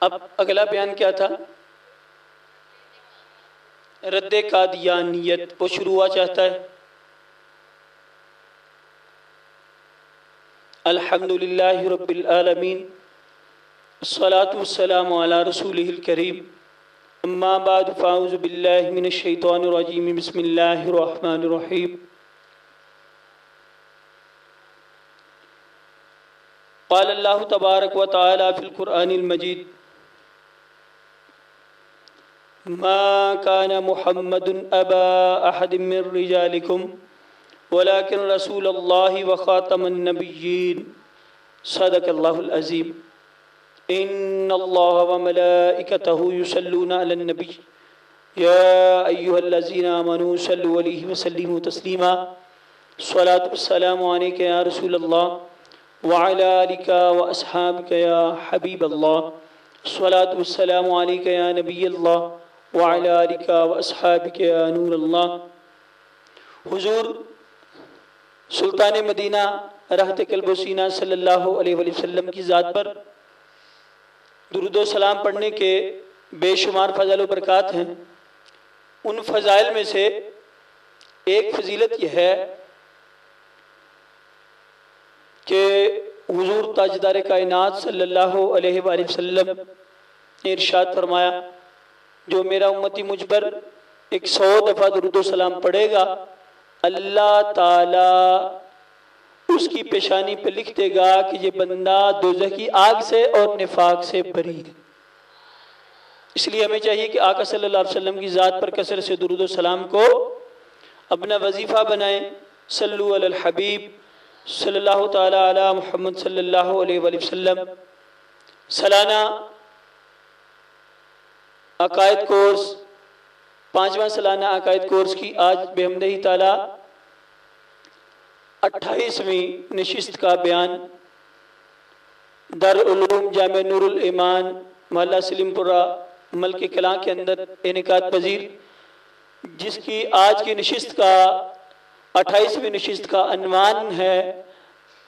اب اگلا بیان کیا تھا؟ رد قادیانیت. وہ شروع ہوا چاہتا ہے. الحمدللہ رب العالمین، الصلاة والسلام علی رسولہ الکریم، اما بعد فاعوذ باللہ من الشیطان الرجیم، بسم اللہ الرحمن الرحیم. قال اللہ تبارک و تعالی فی القرآن المجید: ما كان محمد ابا احد من رجالکم ولكن رسول اللہ وخاتم النبیین. صدق اللہ العظیم. ان اللہ وملائکتہ یصلون علی النبی یا ایہا الذین آمنوا صلوا علیہ وسلموا تسلیما. الصلاة والسلام علیک یا رسول اللہ وعلی آلک واصحابک یا حبیب اللہ. الصلاة والسلام علیک یا نبی اللہ وعلی آلک واصحابک یا نور اللہ. حضور سلطان مدینہ راحت قلب و سینہ صلی اللہ علیہ وسلم کی ذات پر درود و سلام پڑھنے کے بے شمار فضائل و برکات ہیں. ان فضائل میں سے ایک فضیلت یہ ہے کہ حضور تاجدار کائنات صلی اللہ علیہ وآلہ وسلم نے ارشاد فرمایا: جو میرا امتی مجھ پر 100 دفعہ درود و سلام پڑھے گا، اللہ تعالی اس کی پیشانی پہ لکھ دے گا کہ یہ بندہ دوزخ کی آگ سے اور نفاق سے بری ہے. اس لیے ہمیں چاہیے کہ آقا صلی اللہ علیہ وسلم کی ذات پر کثرت سے درود و سلام کو اپنا وظیفہ بنائیں. صلو علی الحبیب صلی اللہ تعالی علی محمد صلی اللہ علیہ وآلہ وسلم. سالانہ عقائد کورس، 5واں سالانہ عقائد کورس کی آج بحمدہ تعالی 28ویں نشست کا بیان دارالعلوم جامع نور الایمان محلہ سلیم پورہ ملک کلاں کے اندر انعقاد پذیر، جس کی آج کی نشست کا 28ویں نشست کا عنوان ہے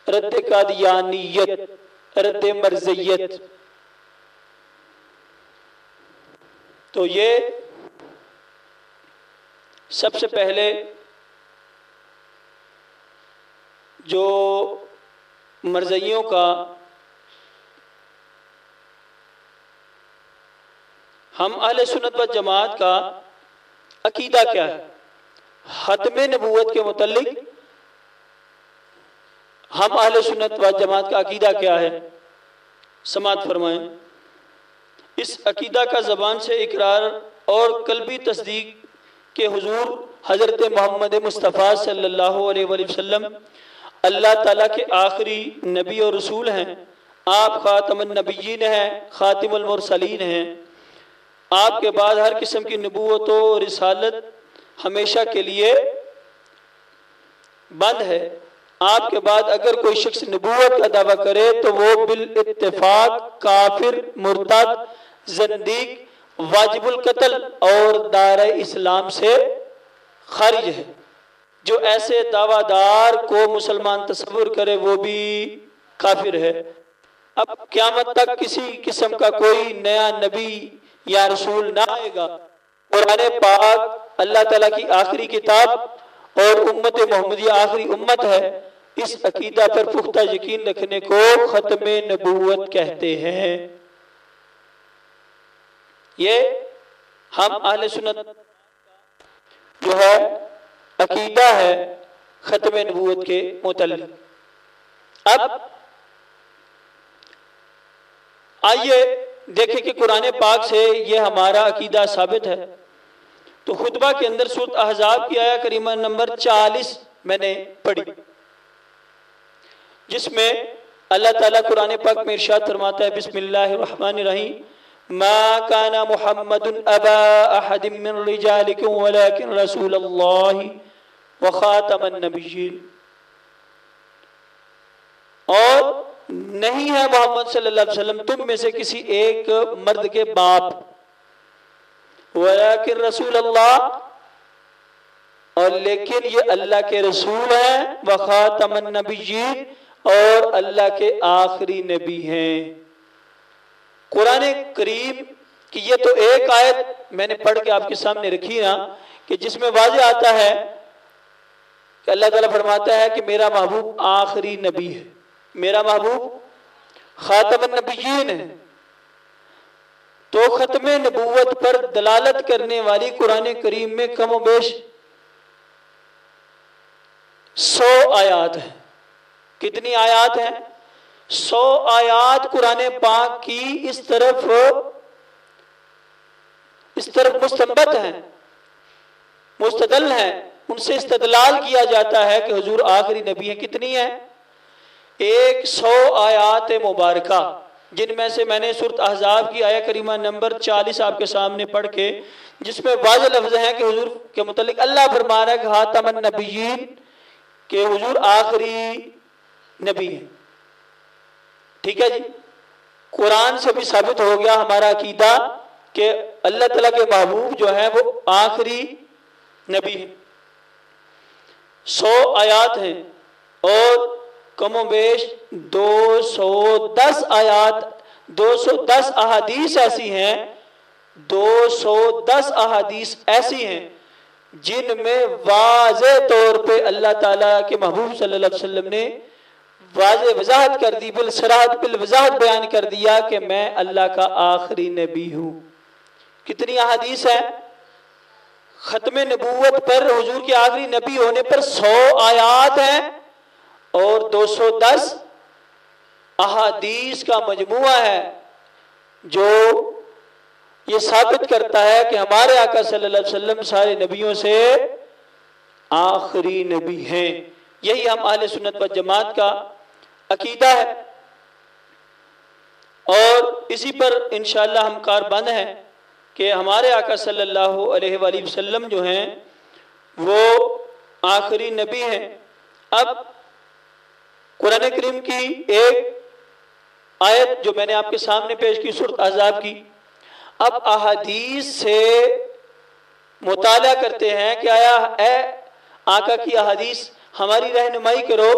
رد قادیانیت، رد مرزیت. تو یہ سب سے پہلے جو مرزیوں کا ہم اہل سنت و جماعت کا عقیدہ کیا ہے، ختم نبوت کے متعلق ہم اہل سنت و جماعت کا عقیدہ کیا ہے، سماعت فرمائیں. اس عقیدہ کا زبان سے اقرار اور قلبی تصدیق کہ حضور حضرت محمد مصطفیٰ صلی اللہ علیہ وآلہ وسلم اللہ تعالیٰ کے آخری نبی اور رسول ہیں. آپ خاتم النبیین ہیں، خاتم المرسلین ہیں. آپ کے بعد ہر قسم کی نبوت و رسالت ہمیشہ کے لیے بند ہے. آپ کے بعد اگر کوئی شخص نبوت کا دعویٰ کرے تو وہ بالاتفاق کافر، مرتد، زندیق، واجب القتل اور دائرہ اسلام سے خارج ہے. جو ایسے دعویٰ دار کو مسلمان تصور کرے وہ بھی کافر ہے. اب قیامت تک کسی قسم کا کوئی نیا نبی یا رسول نہ آئے گا. قرآن پاک اللہ تعالیٰ کی آخری کتاب اور امت محمدیہ آخری امت ہے. اس عقیدہ پر پختہ یقین رکھنے کو ختم نبوت کہتے ہیں. یہ ہم اہل سنت جو ہے عقیدہ ہے ختم نبوت کے متعلق. اب آئیے دیکھیں کہ قرآن پاک سے یہ ہمارا عقیدہ ثابت ہے. تو خطبہ کے اندر سورۃ احزاب کی آیہ کریمہ نمبر 40 میں نے پڑھی، جس میں اللہ تعالیٰ قرآن پاک میں ارشاد فرماتا ہے: بسم اللہ الرحمن الرحیم، ما كان محمد ابا احد من رجالکم ولكن رسول اللہ وخاتم النبیین. اور نہیں ہے محمد صلی اللہ علیہ وسلم تم میں سے کسی ایک مرد کے باپ، ولیکن رسول اللہ، اور لیکن یہ اللہ کے رسول ہیں، وخاتم النبیین، اور اللہ کے آخری نبی ہیں. قرآن کریم کی یہ تو ایک آیت میں نے پڑھ کے آپ کے سامنے رکھی نا کہ جس میں واضح آتا ہے کہ اللہ تعالیٰ فرماتا ہے کہ میرا محبوب آخری نبی ہے، میرا محبوب خاتم النبیین ہے. تو ختم نبوت پر دلالت کرنے والی قرآن کریم میں کم و بیش 100 آیات ہیں. کتنی آیات ہیں؟ 100 آیات قرآن پاک کی اس طرف مستنبت ہیں، مستدل ہیں، ان سے استدلال کیا جاتا ہے کہ حضور آخری نبی ہیں. کتنی ہیں؟ 100 آیات مبارکہ، جن میں سے میں نے سورۃ احزاب کی آیہ کریمہ نمبر 40 آپ کے سامنے پڑھ کے، جس میں واضح لفظ ہیں کہ حضور کے متعلق اللہ فرما رہا ہے کہ خاتم النبیین، کہ حضور آخری نبی ہیں. ٹھیک ہے جی. قرآن سے بھی ثابت ہو گیا ہمارا عقیدہ کہ اللہ تعالیٰ کے محبوب جو ہیں وہ آخری نبی ہیں. 100 آیات ہیں اور کم و بیش 210 آیات، 210 احادیث ایسی ہیں، 210 احادیث ایسی ہیں جن میں واضح طور پہ اللہ تعالیٰ کے محبوب صلی اللہ علیہ وسلم نے واضح وضاحت کر دی، بالصراحت بالوضاحت بیان کر دیا کہ میں اللہ کا آخری نبی ہوں. کتنی احادیث ہیں؟ ختم نبوت پر حضور کے آخری نبی ہونے پر 100 آیات ہیں اور 210 احادیث کا مجموعہ ہے جو یہ ثابت کرتا ہے کہ ہمارے آقا صلی اللہ علیہ وسلم سارے نبیوں سے آخری نبی ہیں. یہی ہم اہل سنت و جماعت کا عقیدہ ہے اور اسی پر انشاءاللہ ہم کاربند ہیں کہ ہمارے آقا صلی اللہ علیہ وآلہ وسلم جو ہیں وہ آخری نبی ہیں. اب قرآن کریم کی ایک آیت جو میں نے آپ کے سامنے پیش کی سورۃ احزاب کی، اب احادیث سے مطالعہ کرتے ہیں کہ آیا اے آقا کی احادیث ہماری رہنمائی کرو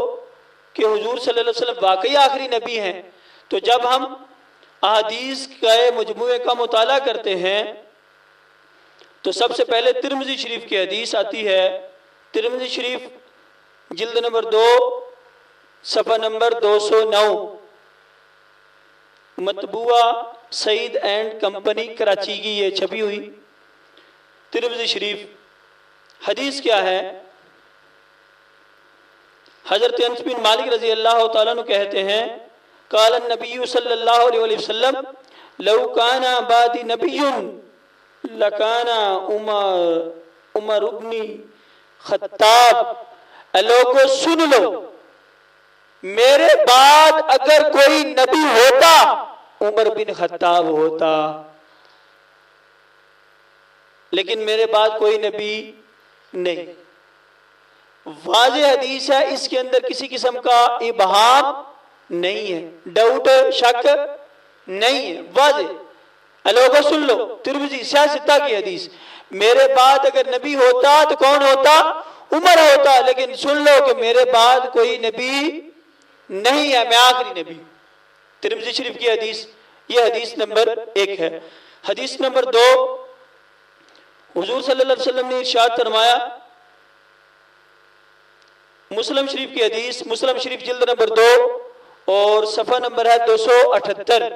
کہ حضور صلی اللہ علیہ وسلم واقعی آخری نبی ہیں. تو جب ہم احادیث کے مجموعے کا مطالعہ کرتے ہیں تو سب سے پہلے ترمذی شریف کی حدیث آتی ہے. ترمذی شریف جلد نمبر 2 صفحہ نمبر 209، مطبوعہ سعید اینڈ کمپنی کراچی کی یہ چھپی ہوئی ترمذی شریف. حدیث کیا ہے؟ حضرت انس بن مالک رضی اللہ تعالیٰ عنہ کہتے ہیں قال النبی صلی اللہ علیہ وسلم لو کان بعدی نبی لکان عمر بن خطاب. لوگوں سن لو، میرے بعد اگر کوئی نبی ہوتا عمر بن خطاب ہوتا، لیکن میرے بعد کوئی نبی نہیں. واضح حدیث ہے، اس کے اندر کسی قسم کا ابہام نہیں ہے، ڈاؤٹ شک نہیں ہے، واضح. لوگوں سن لو، ترمذی سیاستہ کی حدیث، میرے بعد اگر نبی ہوتا تو کون ہوتا؟ عمر ہوتا، لیکن سن لو کہ میرے بعد کوئی نبی نہیں ہے، میں آخری نبی. ترمذی شریف کی حدیث، یہ حدیث نمبر 1 ہے. حدیث نمبر 2، حضور صلی اللہ علیہ وسلم نے ارشاد فرمایا، مسلم شریف کی حدیث، مسلم شریف جلد نمبر 2 اور صفحہ نمبر ہے 278.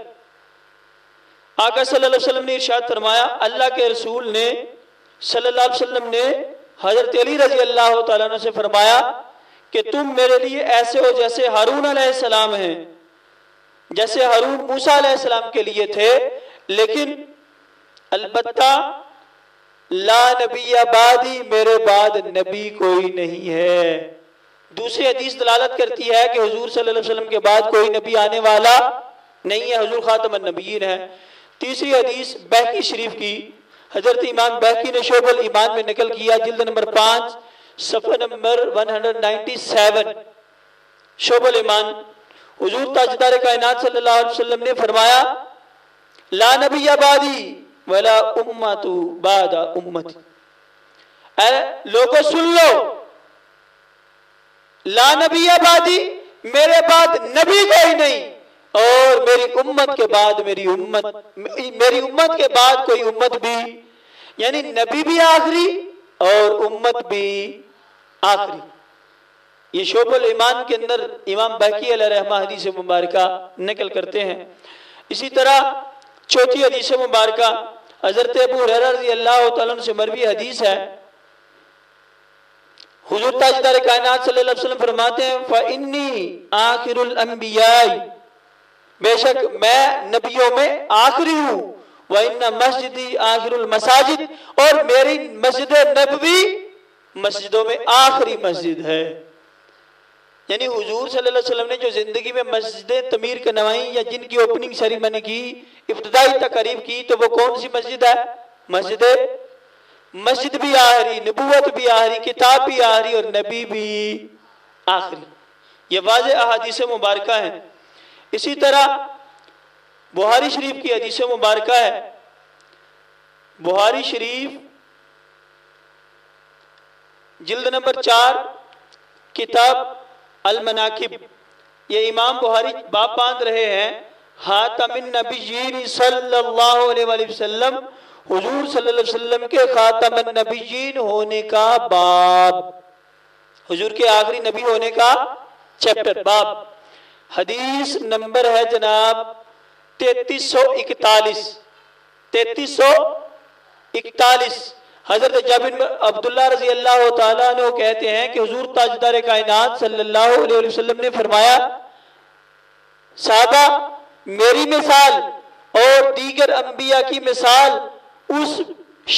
آقا صلی اللہ علیہ وسلم نے ارشاد فرمایا، اللہ کے رسول نے صلی اللہ علیہ وسلم نے حضرت علی رضی اللہ تعالیٰ عنہ سے فرمایا کہ تم میرے لیے ایسے ہو جیسے ہارون علیہ السلام ہیں، جیسے ہارون موسیٰ علیہ السلام کے لیے تھے، لیکن البتہ لا نبی بعدی، میرے بعد نبی کوئی نہیں ہے. دوسری حدیث دلالت کرتی ہے کہ حضور صلی اللہ علیہ وسلم کے بعد کوئی نبی آنے والا نہیں ہے، حضور خاتم النبیین ہے. تیسری حدیث بہقی شریف کی، حضرت امام بہقی نے شعب الایمان میں نقل کیا، جلد نمبر 5 صفحہ نمبر 197. شعب الایمان، حضور تاجدار کائنات صلی اللہ علیہ وسلم نے فرمایا، لا نبی بعدی ولا امت بعد امتی. اے لوگوں سن لو، لا نبی بعدی، میرے بعد نبی کوئی نہیں، اور میری امت کے بعد میری امت کے بعد کوئی امت بھی، یعنی نبی بھی آخری اور امت بھی آخری۔ یہ شعب الایمان کے اندر امام بہقی علیہ رحمہ حدیث مبارکہ نقل کرتے ہیں۔ اسی طرح چوتھی حدیث مبارکہ حضرت ابو ہریرہ رضی اللہ تعالیٰ عنہ سے مروی حدیث ہے۔ حضور تاجدار کائنات صلی اللہ علیہ وسلم فرماتے ہیں فَإِنِّي آخر الانبیاء، بے شک میں نبیوں میں آخری ہوں، وَإِنَّ مَسْجِدِي آخر المساجد، اور میری مسجد نبوی مسجدوں میں آخری مسجد ہے۔ یعنی حضور صلی اللہ علیہ وسلم نے جو زندگی میں مسجدیں تعمیر کروائی یا جن کی اوپننگ سیریمنی کی، ابتدائی تقریب کی، تو وہ کون سی مسجد ہے؟ مسجد بھی آخری، نبوت بھی آخری، کتاب بھی آخری اور نبی بھی آخری۔ یہ واضح احادیث مبارکہ ہیں۔ اسی طرح بخاری شریف کی حدیث مبارکہ ہے۔ بخاری شریف جلد نمبر 4 کتاب المناقب، یہ امام بخاری باب باندھ رہے ہیں خاتم النبیین صلی اللہ علیہ وآلہ وسلم، حضور صلی اللہ علیہ وسلم کے خاتم النبیین ہونے کا باب، حضور کے آخری نبی ہونے کا چیپٹر باب۔ حدیث نمبر ہے جناب 3341۔ حضرت جابر بن عبداللہ رضی اللہ تعالیٰ عنہ کہتے ہیں کہ حضور تاجدار کائنات صلی اللہ علیہ وسلم نے فرمایا صحابہ میری مثال اور دیگر انبیاء کی مثال اس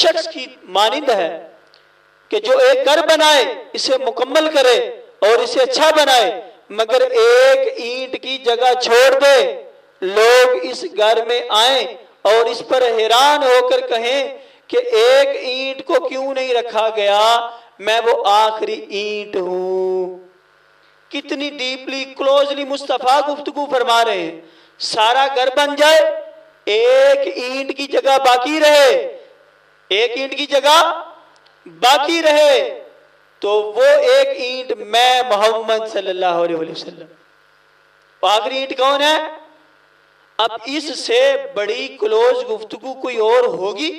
شخص کی مانند ہے کہ جو ایک گھر بنائے، اسے مکمل کرے اور اسے اچھا بنائے، مگر ایک اینٹ کی جگہ چھوڑ دے، لوگ اس گھر میں آئیں اور اس پر حیران ہو کر کہیں کہ ایک اینٹ کو کیوں نہیں رکھا گیا، میں وہ آخری اینٹ ہوں۔ کتنی ڈیپلی کلوزلی مصطفیٰ گفتگو فرما رہے ہیں۔ سارا گھر بن جائے، ایک اینٹ کی جگہ باقی رہے، ایک اینٹ کی جگہ باقی رہے، تو وہ ایک اینٹ میں محمد صلی اللہ علیہ وسلم۔ آخری اینٹ کون ہے؟ اب اس سے بڑی کلوز گفتگو کوئی اور ہوگی؟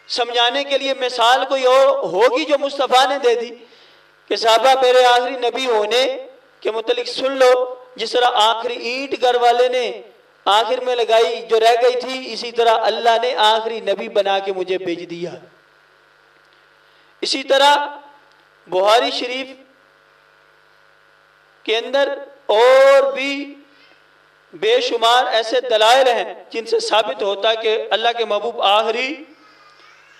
سمجھانے کے لیے مثال کوئی اور ہوگی جو مصطفیٰ نے دے دی کہ صحابہ میرے آخری نبی ہونے کے متعلق سن لو، جس طرح آخری اینٹ گھر والے نے آخر میں لگائی جو رہ گئی تھی، اسی طرح اللہ نے آخری نبی بنا کے مجھے بھیج دیا۔ اسی طرح بخاری شریف کے اندر اور بھی بے شمار ایسے دلائل ہیں جن سے ثابت ہوتا ہے کہ اللہ کے محبوب آخری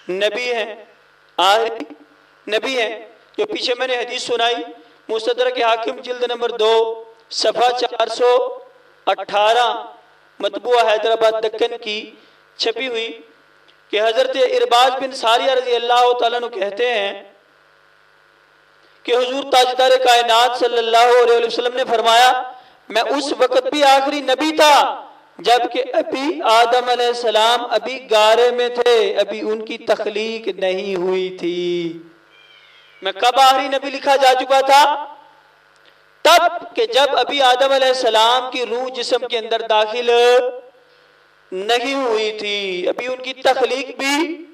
نبی ہیں، آخری نبی ہیں۔ جو پیچھے میں نے حدیث سنائی مستدرک حاکم جلد نمبر 2 صفحہ 418 مطبوعہ حیدرآباد دکن کی چھپی ہوئی کہ حضرت ارباز بن ساریہ رضی اللہ تعالیٰ عنہ کہتے ہیں کہ حضور تاجدار کائنات صلی اللہ علیہ وسلم نے فرمایا میں اس وقت بھی آخری نبی تھا جبکہ ابھی آدم علیہ السلام ابھی گارے میں تھے، ابھی ان کی تخلیق نہیں ہوئی تھی۔ میں کب آخری نبی لکھا جا چکا تھا؟ تب کہ جب ابھی آدم علیہ السلام کی روح جسم کے اندر داخل نہیں ہوئی تھی، ابھی ان کی تخلیق بھی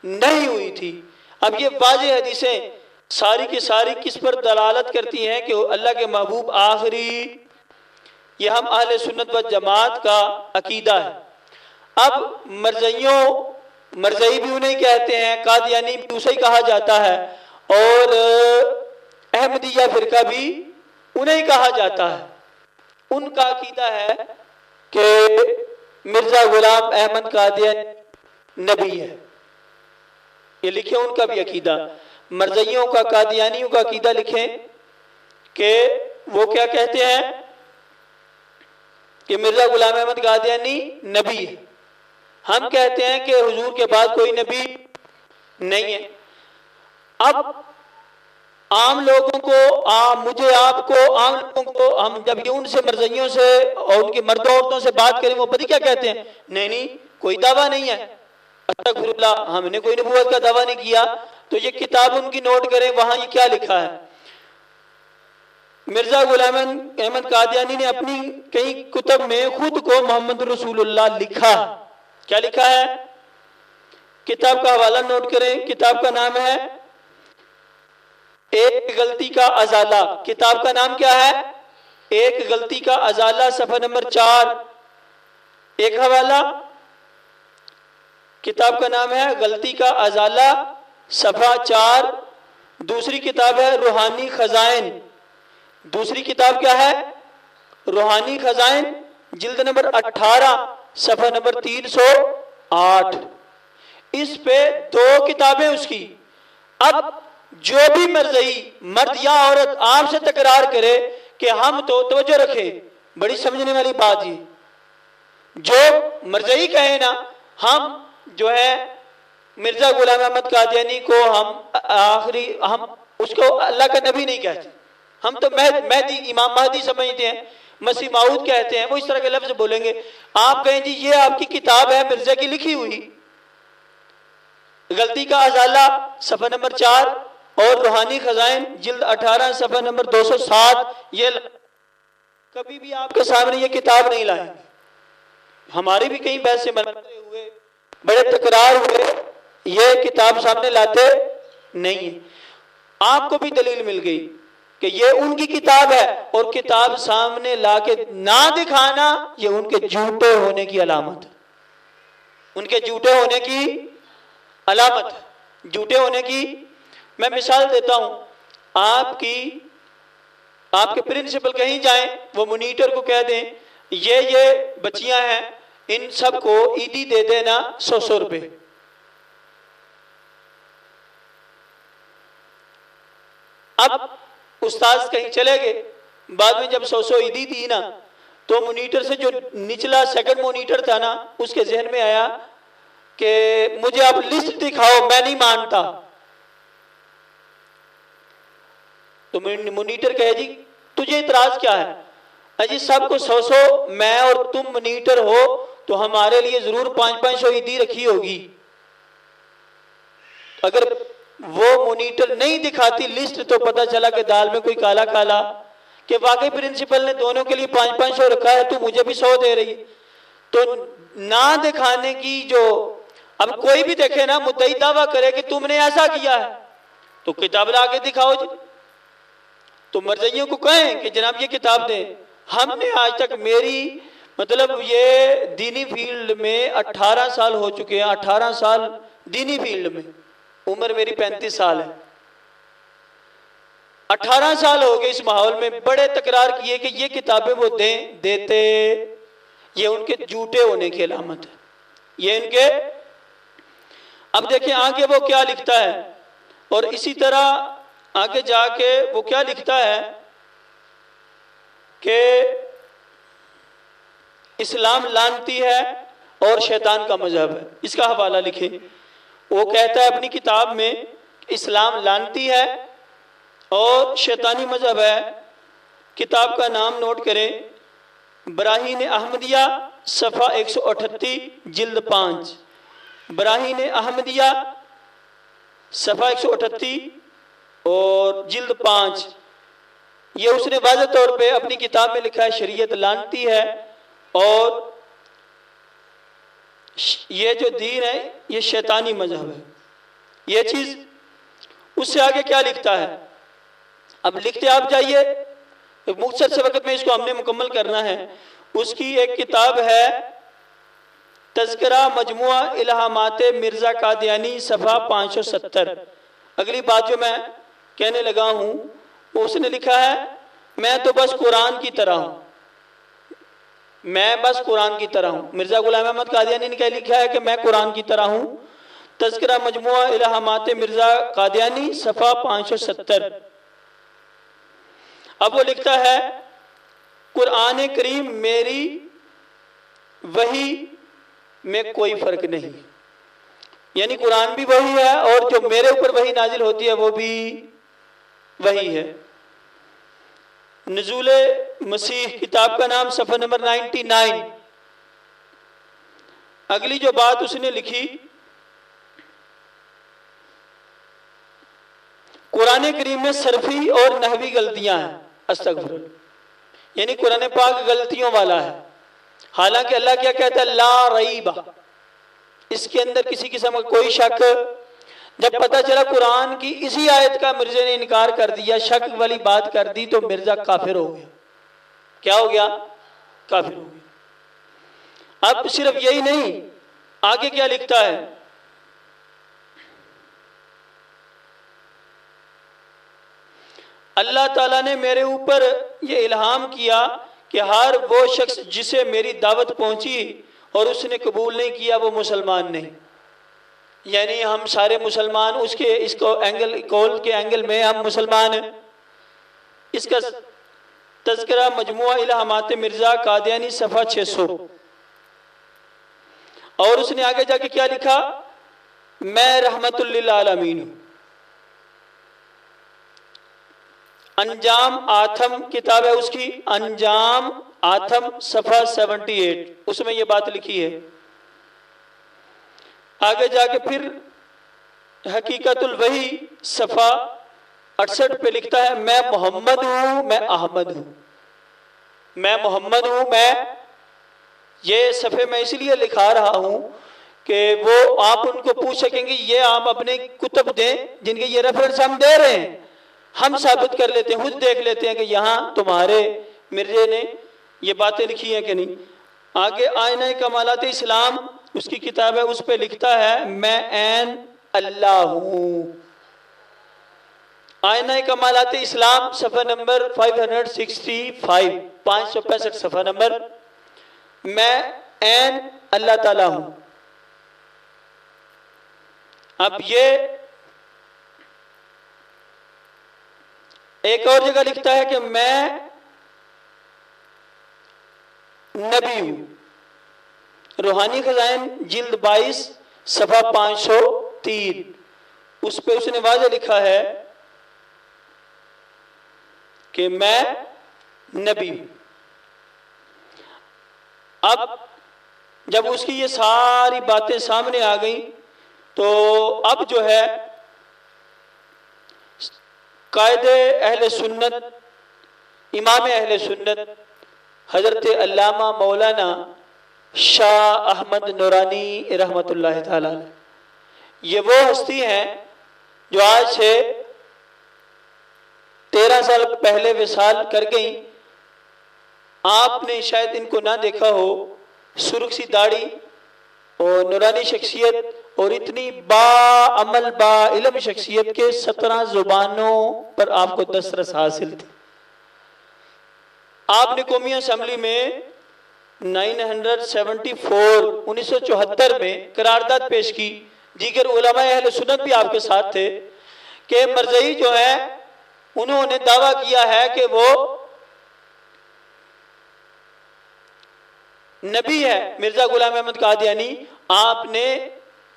نہیں ہوئی تھی۔ اب یہ واضح حدیثیں ساری کی ساری کس پر دلالت کرتی ہیں کہ اللہ کے محبوب آخری، یہ ہم اہل سنت و جماعت کا عقیدہ ہے۔ اب مرزئی بھی انہیں کہتے ہیں، قادیانی بھی اسے کہا جاتا ہے، اور احمدیہ فرقہ بھی انہیں کہا جاتا ہے۔ ان کا عقیدہ ہے کہ مرزا غلام احمد قادیانی نبی ہے، یہ لکھیں ان کا بھی عقیدہ۔ مرزائیوں کا، قادیانیوں کا عقیدہ لکھیں کہ وہ کیا کہتے ہیں کہ مرزا غلام احمد قادیانی نبی ہے۔ ہم کہتے ہیں کہ حضور کے بعد کوئی نبی نہیں ہے۔ اب عام لوگوں کو، مجھے، آپ کو، عام لوگوں کو ہم جب یہ ان سے مرزائیوں سے اور ان کی مرد عورتوں سے بات کریں وہ پتہ کیا کہتے ہیں؟ نہیں کوئی دعویٰ نہیں ہے، استغفر اللہ، ہم نے کوئی نبوت کا دعویٰ نہیں کیا۔ تو یہ کتاب ان کی نوٹ کریں، وہاں یہ کیا لکھا ہے؟ مرزا غلام احمد قادیانی نے اپنی کئی کتب میں خود کو محمد رسول اللہ لکھا. کیا لکھا ہے؟ کتاب کا حوالہ نوٹ کریں. کتاب کا نام ہے ایک غلطی کا ازالہ. کتاب کا نام کیا ہے؟ ایک غلطی کا ازالہ، صفحہ نمبر 4. ایک حوالہ، کتاب کا نام ہے غلطی کا ازالہ، صفحہ 4. دوسری کتاب ہے روحانی خزائن. دوسری کتاب کیا ہے؟ روحانی خزائن، جلد نمبر 18، صفحہ نمبر 308. اس پہ 2 کتابیں اس کی. اب جو بھی مرزئی مرد یا عورت آپ سے تکرار کرے کہ ہم تو توجہ رکھیں، بڑی سمجھنے والی بات یہ، جو مرزئی کہے نا ہم جو ہے مرزا غلام احمد قادیانی کو ہم اس کو اللہ کا نبی نہیں کہتے، ہم تو مہدی امام مہدی سمجھتے ہیں، مسیح موعود کہتے ہیں، وہ اس طرح کے لفظ بولیں گے. آپ کہیں جی یہ آپ کی کتاب ہے مرزا کی لکھی ہوئی، غلطی کا ازالہ صفحہ نمبر 4 اور روحانی خزائن جلد 18 صفحہ نمبر 207. یہ کبھی بھی آپ کے سامنے یہ کتاب نہیں لائیں. ہماری بھی کئی بحث سے مناظرے ہوئے، بڑے تکرار ہوئے، یہ کتاب سامنے لاتے نہیں ہیں. آپ کو بھی دلیل مل گئی کہ یہ ان کی کتاب ہے، اور کتاب سامنے لا کے نہ دکھانا یہ ان کے جھوٹے ہونے کی علامت ہے. ان کے جھوٹے ہونے کی علامت ہے. جھوٹے ہونے کی میں مثال دیتا ہوں. آپ کے پرنسپل کہیں جائیں، وہ مونیٹر کو کہہ دیں یہ بچیاں ہیں، ان سب کو عیدی دے دینا 100 روپے. اب استاذ کہیں چلے گئے، بعد میں جب 100 عیدی دی نا تو مونیٹر سے جو نچلا سیکنڈ مونیٹر تھا نا اس کے ذہن میں آیا کہ مجھے آپ لسٹ دکھاؤ، میں نہیں مانتا. تو مونیٹر کہے جی تجھے اعتراض کیا ہے؟ جی سب کو 100 میں اور تم مونیٹر ہو تو ہمارے لیے ضرور 500 عیدی رکھی ہوگی. اگر وہ مونیٹر نہیں دکھاتی لسٹ تو پتا چلا کہ دال میں کوئی کالا کالا، کہ واقعی پرنسپل نے دونوں کے لیے 500 رکھا ہے، تو مجھے بھی 100 دے رہی. تو نہ دکھانے کی جو، اب کوئی بھی دیکھے نا مدعی دعویٰ کرے کہ تم نے ایسا کیا ہے تو کتاب لا کے دکھاؤ جی. تو مرزائیوں کو کہیں کہ جناب یہ کتاب دیں. ہم نے آج تک میری مطلب یہ دینی فیلڈ میں 18 سال ہو چکے ہیں، 18 سال دینی فیلڈ میں، عمر میری 35 سال ہے. 18 سال ہو گئے اس ماحول میں، بڑے تکرار کیے کہ یہ کتابیں وہ دیتے. یہ ان کے جھوٹے ہونے کی علامت ہے. یہ ان کے، اب دیکھیں آگے وہ کیا لکھتا ہے، اور اسی طرح آگے جا کے وہ کیا لکھتا ہے کہ اسلام لعنتی ہے اور شیطان کا مذہب ہے. اس کا حوالہ لکھیں. وہ کہتا ہے اپنی کتاب میں اسلام لعنتی ہے اور شیطانی مذہب ہے. کتاب کا نام نوٹ کریں، براہین احمدیہ صفحہ 138 جلد 5. براہین احمدیہ صفحہ 138 اور جلد 5. یہ اس نے واضح طور پہ اپنی کتاب میں لکھا ہے شریعت لعنتی ہے اور یہ جو دین ہے یہ شیطانی مذہب ہے. یہ چیز اس سے آگے کیا لکھتا ہے، اب لکھتے آپ جائیے، مختصر سے وقت میں اس کو ہم نے مکمل کرنا ہے. اس کی ایک کتاب ہے تذکرہ مجموعہ الہامات مرزا قادیانی صفحہ 570. اگلی بات جو میں کہنے لگا ہوں اس نے لکھا ہے میں تو بس قرآن کی طرح ہوں، میں بس قرآن کی طرح ہوں. مرزا غلام احمد قادیانی نے کیا لکھا ہے کہ میں قرآن کی طرح ہوں. تذکرہ مجموعہ الہامات مرزا قادیانی صفحہ 570. اب وہ لکھتا ہے قرآن کریم میری وحی میں کوئی فرق نہیں، یعنی قرآن بھی وحی ہے اور جو میرے اوپر وحی نازل ہوتی ہے وہ بھی وحی ہے. نزول مسیح کتاب کا نام صفحہ نمبر 99. اگلی جو بات اس نے لکھی، قرآن کریم میں صرفی اور نحوی غلطیاں ہیں. استغفر اللہ، یعنی قرآن پاک غلطیوں والا ہے، حالانکہ اللہ کیا کہتا ہے؟ لا ریب، اس کے اندر کسی قسم کا کوئی شک۔ جب پتہ چلا قرآن کی اسی آیت کا مرزا نے انکار کر دیا، شک والی بات کر دی، تو مرزا کافر ہو گیا۔ کیا ہو گیا؟ کافر ہو گیا۔ اب صرف یہی نہیں، آگے کیا لکھتا ہے؟ اللہ تعالیٰ نے میرے اوپر یہ الہام کیا کہ ہر وہ شخص جسے میری دعوت پہنچی اور اس نے قبول نہیں کیا وہ مسلمان نہیں۔ یعنی ہم سارے مسلمان، اس کو قول کے اینگل میں ہم مسلمان ہیں۔ اس کا تذکرہ مجموعہ الہامات مرزا قادیانی صفحہ 600۔ اور اس نے آگے جا کے کیا لکھا؟ میں رحمت للعالمین ہوں۔ انجام آتھم کتاب ہے اس کی، انجام آتھم صفحہ 78، اس میں یہ بات لکھی ہے۔ آگے جا کے پھر حقیقت الوحی صفحہ 68 پہ لکھتا ہے میں محمد ہوں، میں احمد ہوں، میں محمد ہوں، میں یہ صفحے میں اس لیے لکھا رہا ہوں کہ وہ آپ ان کو پوچھ سکیں گے، یہ آپ اپنے کتب دیں جن کے یہ ریفرنس ہم دے رہے ہیں، ہم ثابت کر لیتے ہیں، خود دیکھ لیتے ہیں کہ یہاں تمہارے مرزے نے یہ باتیں لکھی ہیں کہ نہیں۔ آگے آئینہ کمالات اسلام اس کی کتاب ہے، اس پہ لکھتا ہے میں عین اللہ ہوں۔ آئینہ کمالات اسلام صفحہ نمبر 565، 565 صفحہ نمبر، میں عین اللہ تعالیٰ ہوں۔ اب یہ ایک اور جگہ لکھتا ہے کہ میں نبی ہوں، روحانی خزائن جلد 22 صفحہ 503، اس پہ اس نے واضح لکھا ہے کہ میں نبی ہوں۔ اب جب اس کی یہ ساری باتیں سامنے آ گئیں تو اب جو ہے قائد اہل سنت، امام اہل سنت حضرت علامہ مولانا شاہ احمد نورانی رحمت اللہ تعالی علیہ، یہ وہ ہستی ہیں جو آج سے 13 سال پہلے وصال کر گئیں۔ آپ نے شاید ان کو نہ دیکھا ہو، سرخ سی داڑھی اور نورانی شخصیت اور اتنی با عمل با علم شخصیت کے 17 زبانوں پر آپ کو دسترس حاصل تھی۔ آپ نے قومی اسمبلی میں 1974 میں قرارداد پیش کی، دیگر علماء اہل سنت بھی آپ کے ساتھ تھے، کہ مرزائی جو ہے انہوں نے دعویٰ کیا ہے کہ وہ نبی ہے، مرزا غلام احمد قادیانی۔ آپ نے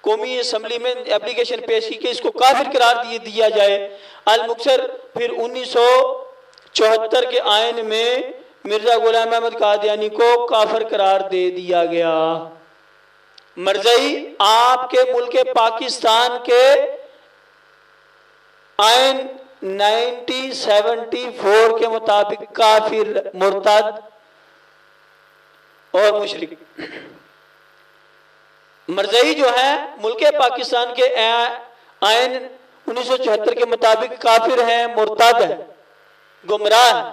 قومی اسمبلی میں اپلیکیشن پیش کی کہ اس کو کافر قرار دیا جائے۔ المکثر پھر 1974 کے آئین میں مرزا غلام احمد قادیانی کو کافر قرار دے دیا گیا۔ مرزائی آپ کے ملک پاکستان کے آئین 1974 کے مطابق کافر، مرتد اور مشرک۔ مرزائی جو ہے ملک پاکستان کے آئین 1974 کے مطابق کافر ہیں، مرتد ہیں، گمراہ ہیں۔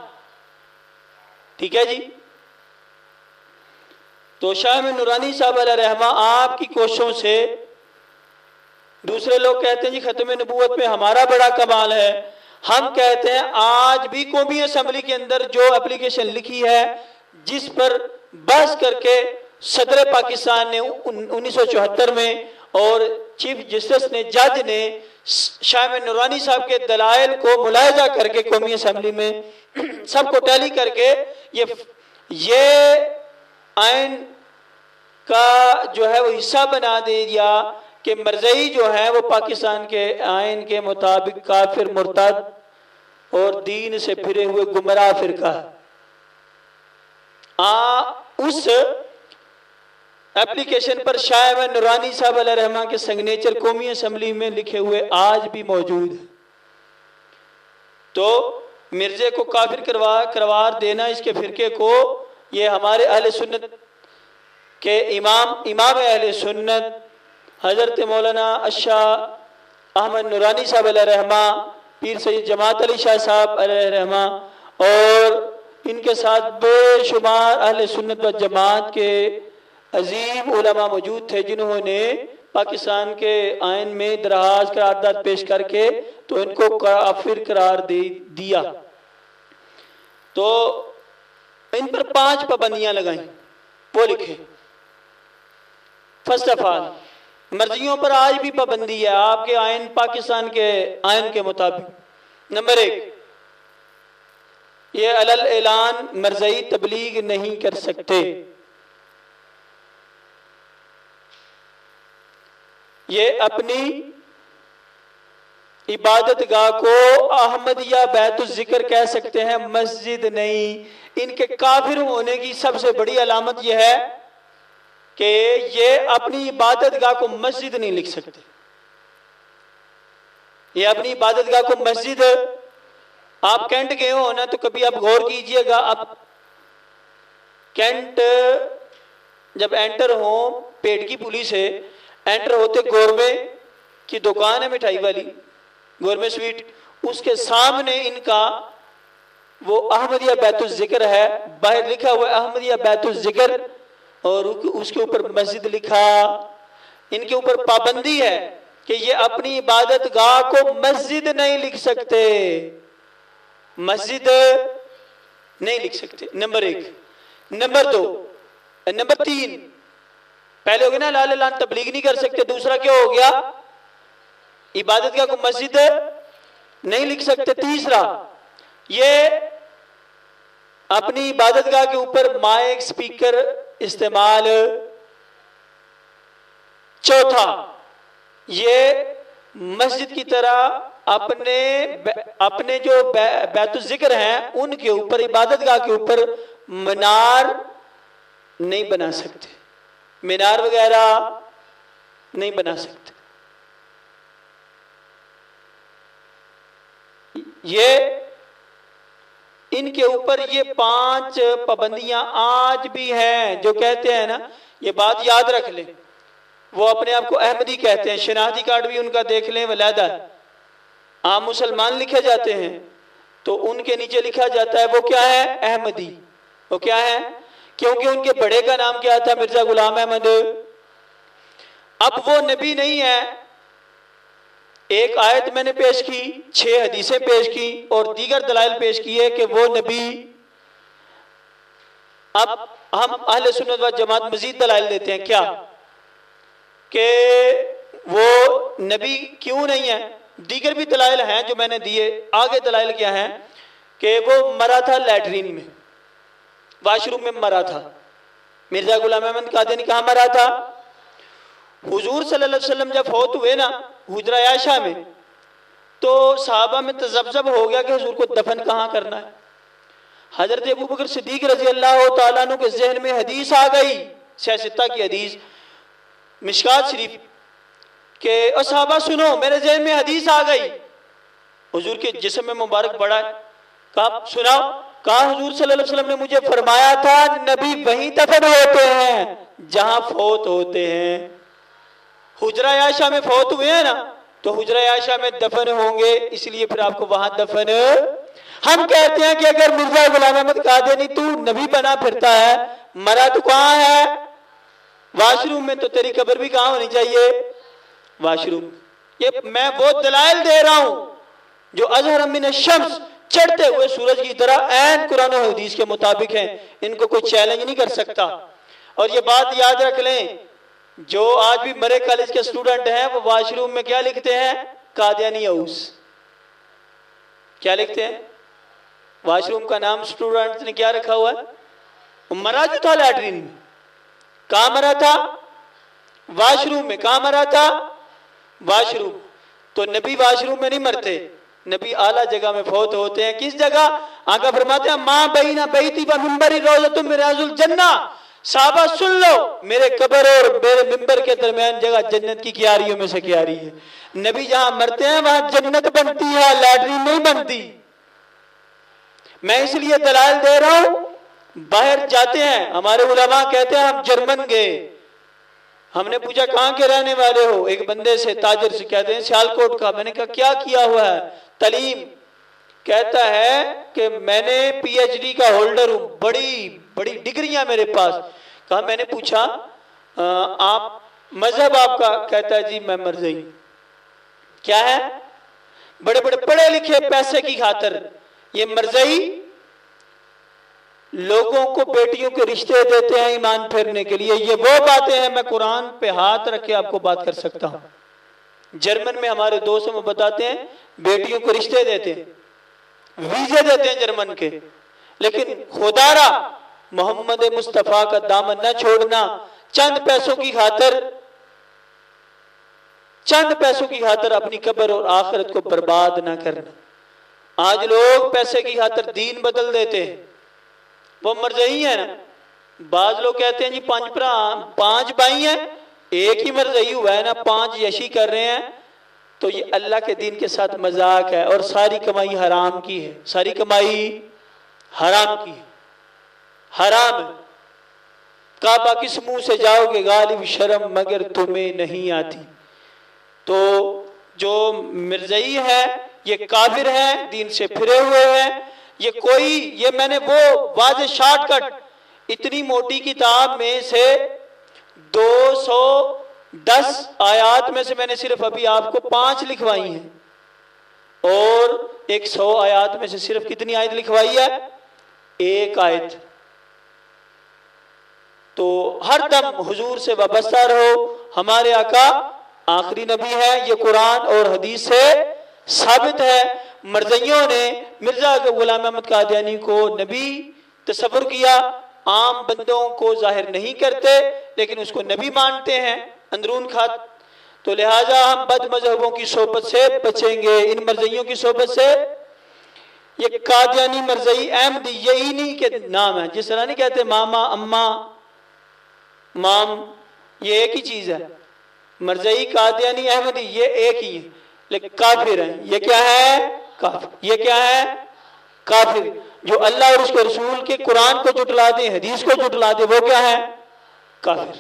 ٹھیک ہے جی؟ تو شاہ میں نورانی صاحب علیہ رحمہ آپ کی کوششوں سے، دوسرے لوگ کہتے ہیں جی ختم نبوت میں ہمارا بڑا کمال ہے، ہم کہتے ہیں آج بھی قومی اسمبلی کے اندر جو اپلیکیشن لکھی ہے جس پر بحث کر کے صدر پاکستان نے 1974 میں اور چیف جسٹس نے، جج نے شاہ میں نورانی صاحب کے دلائل کو ملاحظہ کر کے قومی اسمبلی میں سب کو ٹیلی کر کے یہ آئین کا جو ہے وہ حصہ بنا دے دیا کہ مرزائی جو ہے وہ پاکستان کے آئین کے مطابق کافر، مرتد اور دین سے پھرے ہوئے گمراہ فرقہ ہے۔ اس اپلیکیشن پر شاہ میں نورانی صاحب علیہ رحمہ کے سگنیچر قومی اسمبلی میں لکھے ہوئے آج بھی موجود ہے۔ تو مرزے کو کافر قرار دینا اس کے فرقے کو، یہ ہمارے اہل سنت کے امام اہل سنت حضرت مولانا الشاہ احمد نورانی صاحب علیہ رحمہ، پیر سید جماعت علی شاہ صاحب علیہ رحمہ، اور ان کے ساتھ بے شمار اہل سنت و جماعت کے عظیم علماء موجود تھے، جنہوں نے پاکستان کے آئین میں درخواست قرارداد پیش کر کے تو ان کو کافر قرار دیا۔ تو ان پر 5 پابندیاں لگائیں، وہ لکھیں۔ فرسٹ آف آل، مرضیوں پر آج بھی پابندی ہے آپ کے آئین، پاکستان کے آئین کے مطابق۔ نمبر 1، یہ علل اعلان مرزائی تبلیغ نہیں کر سکتے، یہ اپنی عبادت گاہ کو احمدیہ بیت الذکر کہہ سکتے ہیں، مسجد نہیں۔ ان کے کافر ہونے کی سب سے بڑی علامت یہ ہے کہ یہ اپنی عبادت گاہ کو مسجد نہیں لکھ سکتے۔ یہ اپنی عبادت گاہ کو مسجد، آپ کینٹ گئے ہو نا تو کبھی آپ غور کیجئے گا، آپ کینٹ جب انٹر ہوں، پیٹ کی پولی سے انٹر ہوتے گورمے کی دکان ہے مٹھائی والی، گورمے سویٹ، اس کے سامنے ان کا وہ احمدیہ بیت الذکر ہے، باہر لکھا ہوا ہے احمدیہ بیت الذکر، اور اس کے اوپر مسجد لکھا۔ ان کے اوپر پابندی ہے کہ یہ اپنی عبادت گاہ کو مسجد نہیں لکھ سکتے، مسجد نہیں لکھ سکتے، نمبر 1۔ نمبر 2، نمبر 3، پہلے ہو گیا نا لال اعلان تبلیغ نہیں کر سکتے، دوسرا کیا ہو گیا؟ عبادت گاہ کو مسجد نہیں لکھ سکتے۔ تیسرا، یہ اپنی عبادت گاہ کے اوپر مائک سپیکر استعمال۔ چوتھا، یہ مسجد کی طرح اپنے جو بیت الذکر ہیں ان کے اوپر، عبادت گاہ کے اوپر مینار نہیں بنا سکتے، مینار وغیرہ نہیں بنا سکتے۔ یہ ان کے اوپر یہ 5 پابندیاں آج بھی ہیں۔ جو کہتے ہیں نا، یہ بات یاد رکھ لیں، وہ اپنے آپ کو احمدی کہتے ہیں، شناختی کارڈ بھی ان کا دیکھ لیں، ولیدہ عام مسلمان لکھے جاتے ہیں تو ان کے نیچے لکھا جاتا ہے وہ کیا ہے؟ احمدی۔ وہ کیا ہے؟ کیونکہ ان کے بڑے کا نام کیا تھا؟ مرزا غلام احمد۔ اب وہ نبی نہیں ہے۔ ایک آیت میں نے پیش کی، 6 حدیثیں پیش کی اور دیگر دلائل پیش کیے کہ وہ نبی۔ اب ہم اہل سنت و جماعت مزید دلائل دیتے ہیں، کیا کہ وہ نبی کیوں نہیں ہے؟ دیگر بھی دلائل ہیں جو میں نے دیے۔ آگے دلائل کیا ہیں کہ وہ مرا تھا لیٹرین میں، واش روم میں مرا تھا۔ مرزا غلام احمد قادیانی کہاں مرا تھا؟ حضور صلی اللہ علیہ وسلم جب فوت ہوئے نا حجرہ عائشہ میں، تو صحابہ میں تذبذب ہو گیا کہ حضور کو دفن کہاں کرنا ہے۔ حضرت ابوبکر صدیق رضی اللہ تعالیٰ عنہ کے ذہن میں حدیث آ گئی، سیاستہ کی حدیث مشکات شریف، کہ صحابہ سنو میرے ذہن میں حدیث آ گئی، حضور کے جسم میں مبارک بڑا ہے۔ کہا سناؤ؟ کہا حضور صلی اللہ علیہ وسلم نے مجھے فرمایا تھا نبی وہیں دفن ہوتے ہیں جہاں فوت ہوتے ہیں۔ حجرہ عائشہ میں فوت ہوئے ہیں نا تو حجرہ عائشہ میں دفن ہوں گے، اس لیے پھر آپ کو وہاں دفن۔ ہم کہتے ہیں کہ اگر مرزا غلام احمد قادیانی تو نبی بنا پھرتا ہے، مرا تو کہاں ہے؟ واش روم میں، تو تیری قبر بھی کہاں ہونی چاہیے؟ Wash room. یہ میں وہ دلائل دے رہا ہوں جو اظہر من الشمس، چڑھتے ہوئے سورج کی طرح عین قرآن و حدیث کے مطابق ہیں، ان کو کوئی چیلنج نہیں کر سکتا۔ اور یہ بات یاد رکھ لیں، جو آج بھی مرے کالج کے سٹوڈنٹ ہیں وہ واش روم میں کیا لکھتے ہیں؟ قادیانی ہاؤس۔ کیا لکھتے ہیں؟ واش روم کا نام سٹوڈنٹ نے کیا رکھا ہوا ہے؟ مرا جو تھا لیٹرین میں، کہاں مرا تھا؟ واش روم میں۔ کہاں مرا تھا؟ Wash room. تو نبی واش روم میں نہیں مرتے، نبی اعلیٰ جگہ میں فوت ہوتے ہیں۔ کس جگہ؟ آقا فرماتے ہیں ماں بین بیتی و منبری روضۃ من ریاض الجنہ۔ صحابہ سن لو، میرے قبر اور میرے منبر کے درمیان جگہ جنت کی کیاریوں میں سے کیاری ہے۔ نبی جہاں مرتے ہیں وہاں جنت بنتی ہے، لیٹرین نہیں بنتی۔ میں اس لیے دلائل دے رہا ہوں، باہر جاتے ہیں ہمارے علماء کہتے ہیں ہم جرمن گئے، ہم نے پوچھا کہاں کے رہنے والے ہو، ایک بندے سے تاجر سے، کہتے ہیں سیالکوٹ کا۔ میں نے کہا کیا کیا ہوا ہے؟ تعلیم۔ کہتا ہے کہ میں نے پی ایچ ڈی کا ہولڈر ہوں، بڑی بڑی ڈگریاں میرے پاس۔ کہا میں نے پوچھا آپ مذہب آپ کا؟ کہتا ہے جی میں مرزئی۔ کیا ہے؟ بڑے بڑے پڑھے لکھے پیسے کی خاطر یہ مرزئی لوگوں کو بیٹیوں کے رشتے دیتے ہیں ایمان پھیرنے کے لیے۔ یہ وہ باتیں ہیں، میں قرآن پہ ہاتھ رکھ کے آپ کو بات کر سکتا ہوں۔ جرمن میں ہمارے دوستوں میں بتاتے ہیں بیٹیوں کو رشتے دیتے ہیں، ویزے دیتے ہیں جرمن کے، لیکن خدا را محمد مصطفیٰ کا دامن نہ چھوڑنا، چند پیسوں کی خاطر اپنی قبر اور آخرت کو برباد نہ کرنا۔ آج لوگ پیسے کی خاطر دین بدل دیتے ہیں، وہ مرزئی ہے نا۔ بعض لوگ کہتے ہیں جی پانچ بھائی ہیں، ایک ہی مرزئی ہوا ہے نا، 5 یشی کر رہے ہیں، تو یہ اللہ کے دین کے ساتھ مذاق ہے، اور ساری کمائی حرام کی ہے، ساری کمائی حرام کی ہے، حرام ہے۔ کعبہ کس منہ سے جاؤ گے غالب شرم مگر تمہیں نہیں آتی۔ تو جو مرزئی ہے یہ کافر ہے، دین سے پھرے ہوئے ہیں۔ یہ میں نے وہ واضح شارٹ کٹ اتنی موٹی کتاب میں سے 210 آیات میں سے میں نے صرف ابھی آپ کو 5 لکھوائی ہیں، اور 100 آیات میں سے صرف کتنی آیت لکھوائی ہے؟ 1 آیت۔ تو ہر دم حضور سے وابستہ رہو، ہمارے آقا آخری نبی ہے، یہ قرآن اور حدیث سے ثابت ہے۔ مرزائیوں نے مرزا غلام احمد قادیانی کو نبی تصور کیا، عام بندوں کو ظاہر نہیں کرتے لیکن اس کو نبی مانتے ہیں اندرون خط۔ تو لہٰذا ہم بد مذہبوں کی صحبت سے بچیں گے، ان مرزائیوں کی صحبت سے۔ یہ قادیانی مرزائی احمدی یہی نہیں کہ نام ہے، جس طرح نہیں کہتے ماما اماں مام، یہ ایک ہی چیز ہے۔ مرزائی قادیانی احمدی یہ ایک ہی ہے، لیکن کافر ہیں۔ یہ کیا ہے؟ کافر۔ یہ کیا ہے؟ کافر۔ جو اللہ اور اس کے رسول کے قرآن کو جھٹلا دے، حدیث کو جھٹلا دے، وہ کیا ہے؟ کافر۔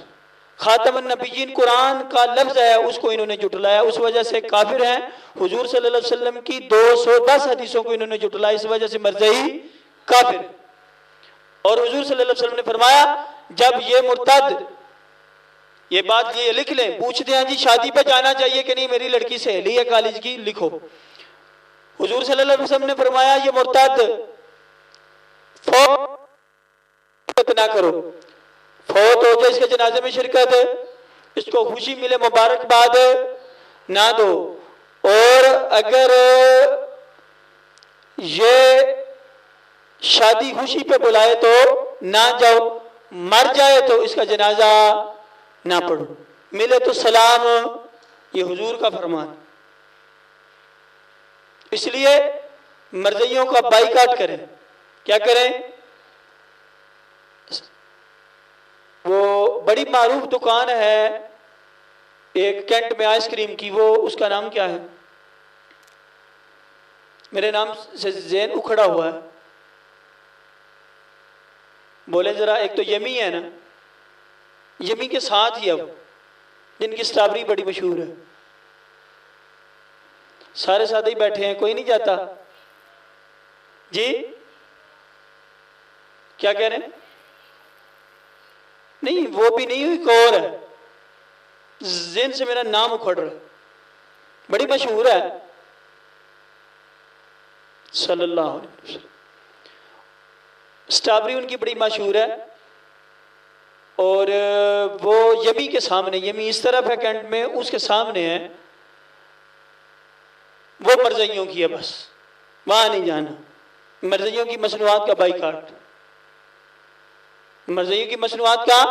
خاتم النبیین قرآن کا لفظ ہے، اس کو انہوں نے جھٹلایا، اس وجہ سے کافر ہیں۔ حضور صلی اللہ علیہ وسلم کی 210 حدیثوں کو انہوں نے جھٹلایا، اس وجہ سے مرزائی کافر۔ اور حضور صلی اللہ علیہ وسلم نے فرمایا جب یہ مرتد، یہ بات یہ لکھ لیں، پوچھتے ہیں جی شادی پہ جانا چاہیے کہ نہیں، میری لڑکی سہیلی ہے کالج کی، لکھو۔ حضور صلی اللہ علیہ وسلم نے فرمایا یہ مرتد فوت نہ کرو، فوت ہو جائے اس کے جنازے میں شرکت، اس کو خوشی ملے مبارکباد نہ دو، اور اگر یہ شادی خوشی پہ بلائے تو نہ جاؤ، مر جائے تو اس کا جنازہ نہ پڑھو، ملے تو سلام۔ یہ حضور کا فرمان۔ اس لیے مرزائیوں کا بائیکاٹ کریں۔ کیا کریں؟ وہ بڑی معروف دکان ہے ایک کینٹ میں آئس کریم کی، وہ اس کا نام کیا ہے؟ میرے نام سے ذہن اکھڑا ہوا ہے، بولے ذرا۔ ایک تو یمی ہے نا، یمی کے ساتھ ہی اب جن کی سٹرابری بڑی مشہور ہے، سارے ساتھ ہی بیٹھے ہیں، کوئی نہیں جاتا جی۔ کیا کہہ رہے ہیں؟ نہیں وہ بھی نہیں ہوئی، ایک اور ہے، ذہن سے میرا نام اکھڑ رہا ہے، بڑی مشہور ہے صلی اللہ علیہ وسلم۔ سٹرابری ان کی بڑی مشہور ہے، اور وہ یمی کے سامنے، یمی اس طرف ہے کینٹ میں، اس کے سامنے ہے، وہ مرزائیوں کی ہے، بس وہاں نہیں جانا۔ مرزائیوں کی مصنوعات کا بائیکاٹ، مرزائیوں کی مصنوعات کا۔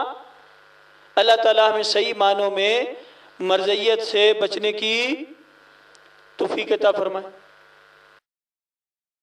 اللہ تعالیٰ ہمیں صحیح معنوں میں مرزائیت سے بچنے کی توفیق عطا فرمائے۔